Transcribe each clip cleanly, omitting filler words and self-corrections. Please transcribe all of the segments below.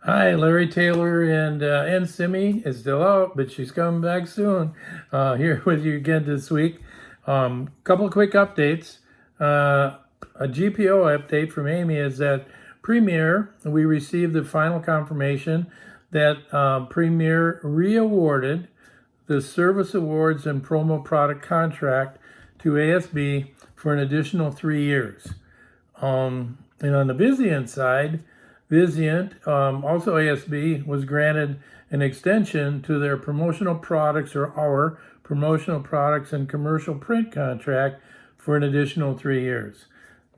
Hi, Larry Taylor and Simi is still out, but she's coming back soon. Here with you again this week. Couple of quick updates. A GPO update from Amy is that Premier, we received the final confirmation that Premier re-awarded the Service Awards and Promo Product Contract to ASB for an additional 3 years. And on the Vizient side, Vizient, also ASB, was granted an extension to their promotional products or our promotional products and commercial print contract for an additional 3 years.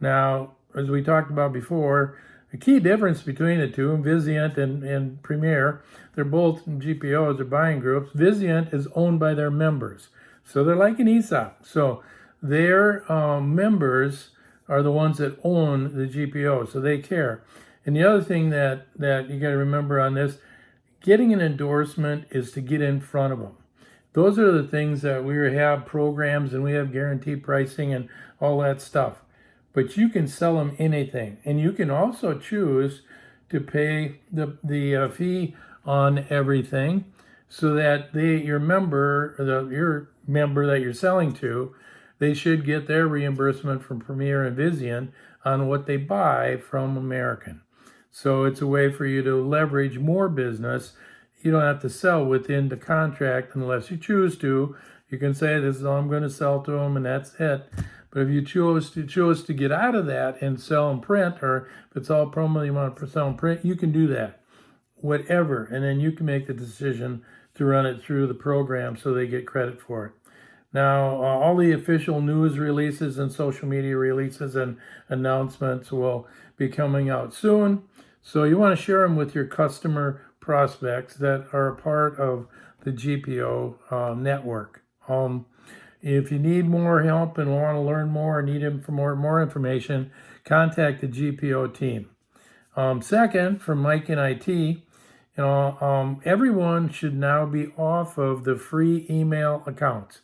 Now, as we talked about before, the key difference between the two, Vizient and Premier, they're both GPOs or buying groups. Vizient is owned by their members. So they're like an ESOP. So their members are the ones that own the GPO, so they care. And the other thing that you got to remember on this, getting an endorsement is to get in front of them. Those are the things that we have programs and we have guaranteed pricing and all that stuff. But you can sell them anything, and you can also choose to pay the fee on everything, so that your member that you're selling to, they should get their reimbursement from Premier and Vizient on what they buy from American. So it's a way for you to leverage more business. You don't have to sell within the contract unless you choose to. You can say, this is all I'm going to sell to them, and that's it. But if you choose to get out of that and sell in print, or if it's all promo you want to sell in print, you can do that. Whatever. And then you can make the decision to run it through the program so they get credit for it. Now, all the official news releases and social media releases and announcements will be coming out soon. So you want to share them with your customer prospects that are a part of the GPO network. If you need more help and want to learn more or need more information, contact the GPO team. Second, from Mike in IT, everyone should now be off of the free email accounts.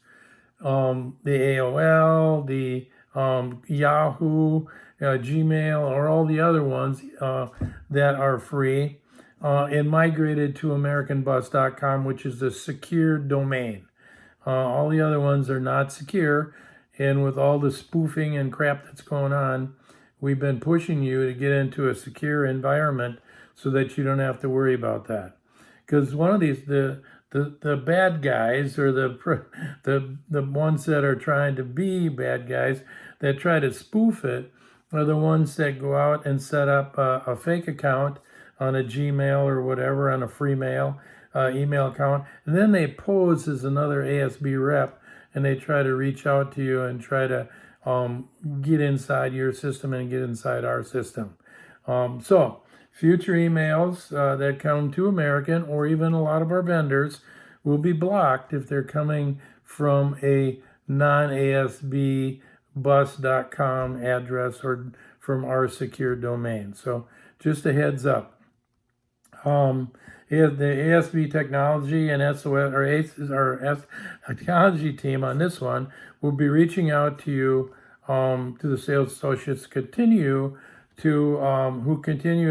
The AOL, the Yahoo, Gmail, or all the other ones that are free, and migrated to AmericanBus.com, which is a secure domain. All the other ones are not secure, and with all the spoofing and crap that's going on, we've been pushing you to get into a secure environment so that you don't have to worry about that. Because one of these, the bad guys, or the ones that are trying to be bad guys that try to spoof it, are the ones that go out and set up a fake account on a Gmail or whatever, on a free email account, and then they pose as another ASB rep, and they try to reach out to you and try to get inside your system and get inside our system. So future emails that come to American, or even a lot of our vendors, will be blocked if they're coming from a non-ASB bus.com address or from our secure domain. So just a heads up. The ASB technology and SOS or ACES or technology team on this one will be reaching out to you, to the sales associates who continue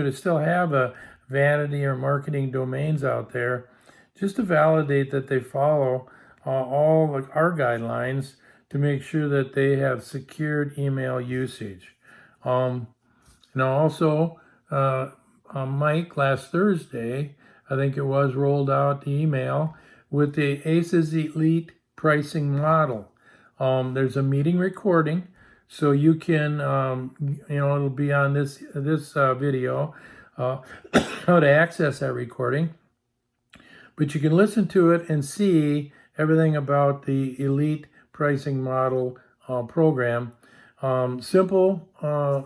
to still have a vanity or marketing domains out there, just to validate that they follow all of our guidelines to make sure that they have secured email usage. Also, Mike last Thursday, I think it was, rolled out the email with the ACES Elite pricing model. There's a meeting recording, so you can, it'll be on this video, how to access that recording. But you can listen to it and see everything about the Elite pricing model program. Simple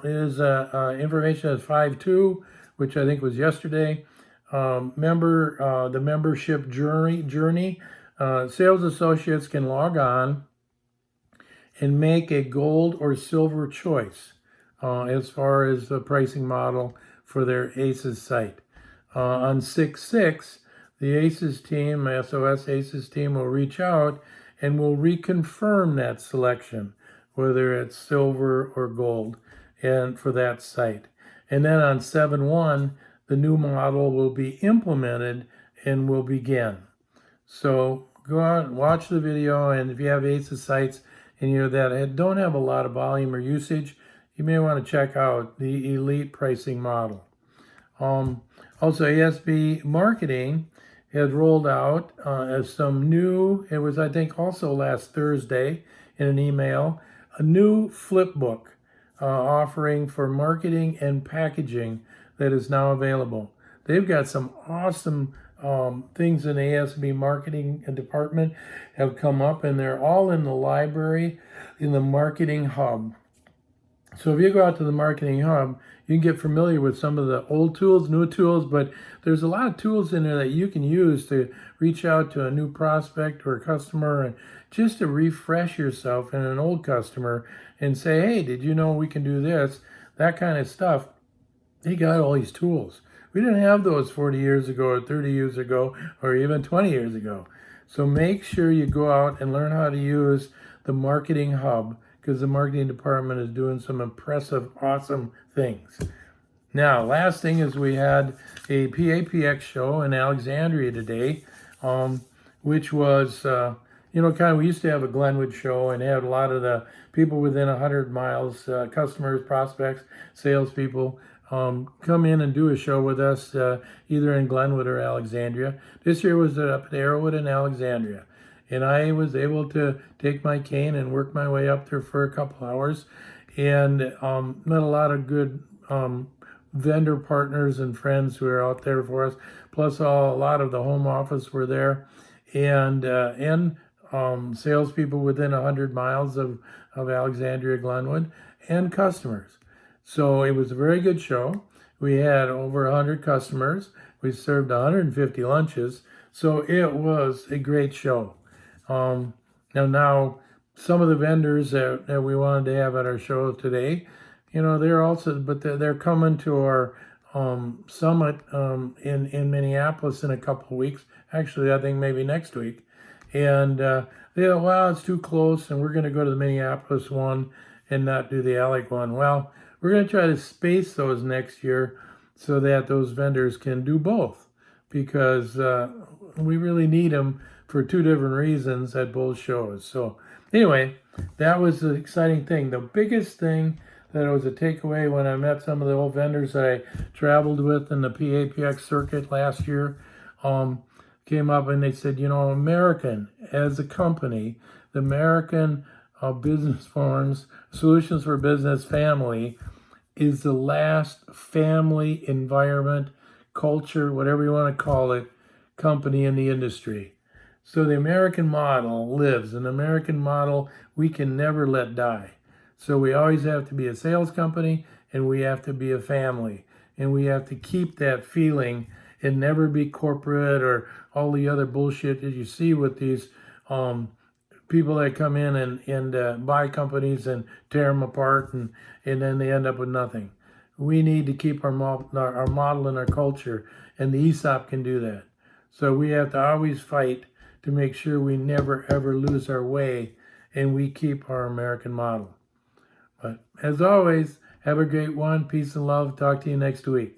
is information is 5.2, which I think was yesterday. The membership journey. Sales associates can log on and make a gold or silver choice as far as the pricing model for their ACES site. On 6.6, the ACES team, SOS ACES team, will reach out and will reconfirm that selection, whether it's silver or gold, and for that site. And then on 7.1, the new model will be implemented and will begin. So go out and watch the video, and if you have ACES sites and that don't have a lot of volume or usage, you may want to check out the Elite pricing model. Also, ASB Marketing had rolled out as some new, it was I think also last Thursday in an email, a new flip book offering for marketing and packaging that is now available. They've got some awesome things in ASB marketing department have come up, and they're all in the library in the marketing hub. So if you go out to the marketing hub, you can get familiar with some of the old tools, new tools, but there's a lot of tools in there that you can use to reach out to a new prospect or a customer and just to refresh yourself in an old customer and say, hey, did you know we can do this? That kind of stuff. They got all these tools. We didn't have those 40 years ago or 30 years ago or even 20 years ago. So make sure you go out and learn how to use the marketing hub, because the marketing department is doing some impressive, awesome things. Now, last thing is we had a PAPX show in Alexandria today, which was, we used to have a Glenwood show and had a lot of the people within 100 miles, customers, prospects, salespeople, come in and do a show with us, either in Glenwood or Alexandria. This year was up at Arrowwood and Alexandria. And I was able to take my cane and work my way up there for a couple hours, and met a lot of good vendor partners and friends who are out there for us. Plus, a lot of the home office were there, and salespeople within 100 miles of Alexandria, Glenwood, and customers. So it was a very good show. We had over 100 customers. We served 150 lunches. So it was a great show. Now some of the vendors that we wanted to have at our show today, they're coming to our summit in Minneapolis in a couple of weeks. Actually, I think maybe next week. And they thought, well, it's too close, and we're going to go to the Minneapolis one and not do the Alec one. Well, we're going to try to space those next year so that those vendors can do both, because we really need them for two different reasons at both shows. So anyway, that was the exciting thing. The biggest thing that was a takeaway when I met some of the old vendors that I traveled with in the PAPX circuit last year, came up and they said, American as a company, the American Business Forums, Solutions for Business family, is the last family environment, culture, whatever you want to call it, company in the industry. So the American model lives. An American model we can never let die. So we always have to be a sales company, and we have to be a family. And we have to keep that feeling and never be corporate or all the other bullshit that you see with these people that come in and buy companies and tear them apart, and then they end up with nothing. We need to keep our model and our culture, and the ESOP can do that. So we have to always fight to make sure we never, ever lose our way and we keep our American model. But as always, have a great one. Peace and love. Talk to you next week.